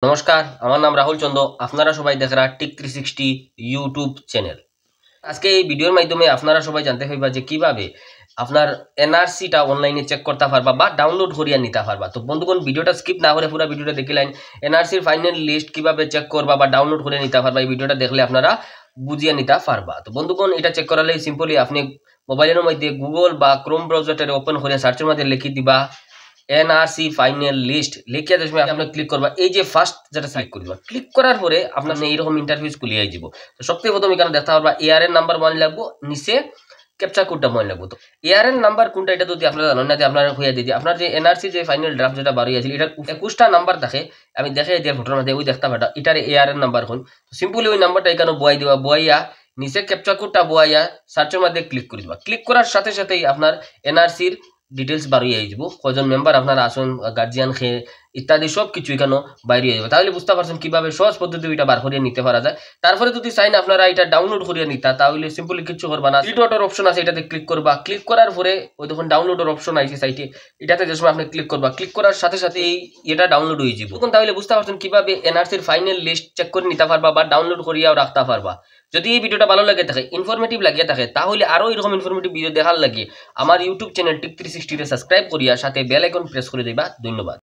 নমস্কার, আমার নাম রাহুল চন্দ্র। আপনারা সবাই দেখরা টিক 360 ইউটিউব চ্যানেল। আজকে এই ভিডিওর মাধ্যমে আপনারা সবাই জানতে পারবা যে কিভাবে আপনার এনআরসিটা অনলাইনে চেক করতে পারবা বা ডাউনলোড করিয়া নিতে পারবা। তো বন্ধুগণ, ভিডিওটা স্কিপ না করে পুরো ভিডিওটা দেখিলেন। এনআরসির ফাইনাল লিস্ট কিভাবে চেক করবা বা ডাউনলোড করে নিতে পারবা, এই ভিডিওটা দেখলে আপনারা বুঝিয়ে নিতে পারবা। তো বন্ধুগণ, এটা চেক করালে সিম্পলি আপনি মোবাইলের মধ্যে গুগল বা ক্রোম ব্রাউজারটা ওপেন করে সার্চের মধ্যে লিখে দিবা এনআরসি ফাইনাল লিস্ট, লিখে দেবে আপনি ক্লিক করবা। এই যে ফার্স্ট যেটা সিলেক্ট করবা, ক্লিক করার পরে আপনার এইরকম ইন্টারফেস খুলিয়ে যাব। তো সবথেকে প্রথম এখানে দেখতে পারবা এআরএন নাম্বার মনে লাগবো, নিচে ক্যাপচা কোডটা মনে লাগবো। তো এআরএন নাম্বার কোনটা এটা যদি আপনারা জানেন না, আপনারা হইয়া দিই আপনার যে এনআরসি যে ফাইনাল ড্রাফট যেটা বার হয়েছিল, এটার 21টা নাম্বার দেখে। আমি দেখে দিয়ে ফটোর মধ্যে ওই দেখতে পাটা এটার এআরএন নাম্বার কোন। তো সিম্পলি ওই নাম্বারটা এখানে বয়াই দিবা, বয়াইয়া নিচে ক্যাপচা কোডটা বয়াইয়া সার্চের মধ্যে ক্লিক করে দিবা। ক্লিক করার সাথে সাথেই আপনার এনআরসির ডিটেলস বার হয়ে যাব, কজন মেম্বার আপনার আসুন, গার্জিয়ান খে ইত্যাদি সব কিছু এখানে বাইরে হয়ে যাবে। তাহলে বুঝতে পারছেন কিভাবে সহজ পদ্ধতি এটা বার করিয়ে নিতে পারা যায়। তারপরে যদি চাইন আপনারা এটা ডাউনলোড করিয়ে নিতা, তাহলে সিম্পলি কিছু করবা না, থ্রি ডটের অপশন আছে, এটাতে ক্লিক করবা। ক্লিক করার পরে ওই দেখুন ডাউনলোডের অপশন আছে সাইটে, এটাতে যে সময় আপনি ক্লিক করবা, ক্লিক করার সাথে সাথে এটা ডাউনলোড হয়ে যাবে। তখন তাহলে বুঝতে পারছেন কিভাবে এনআরসির ফাইনাল লিস্ট চেক করে নিতে পারবা বা ডাউনলোড করিয়াও রাখতে পারবা। যদি এই ভিডিওটা ভালো লাগে থাকে, ইনফরমেটিভ লাগিয়ে থাকে, তাহলে আরো এরকম ইনফরমেটিভ ভিডিও দেখার লাগে আমার ইউটিউব চ্যানেল টিক 360 সাবস্ক্রাইব করিয়া সাথে বেল আইকন প্রেস করে দিবা। ধন্যবাদ।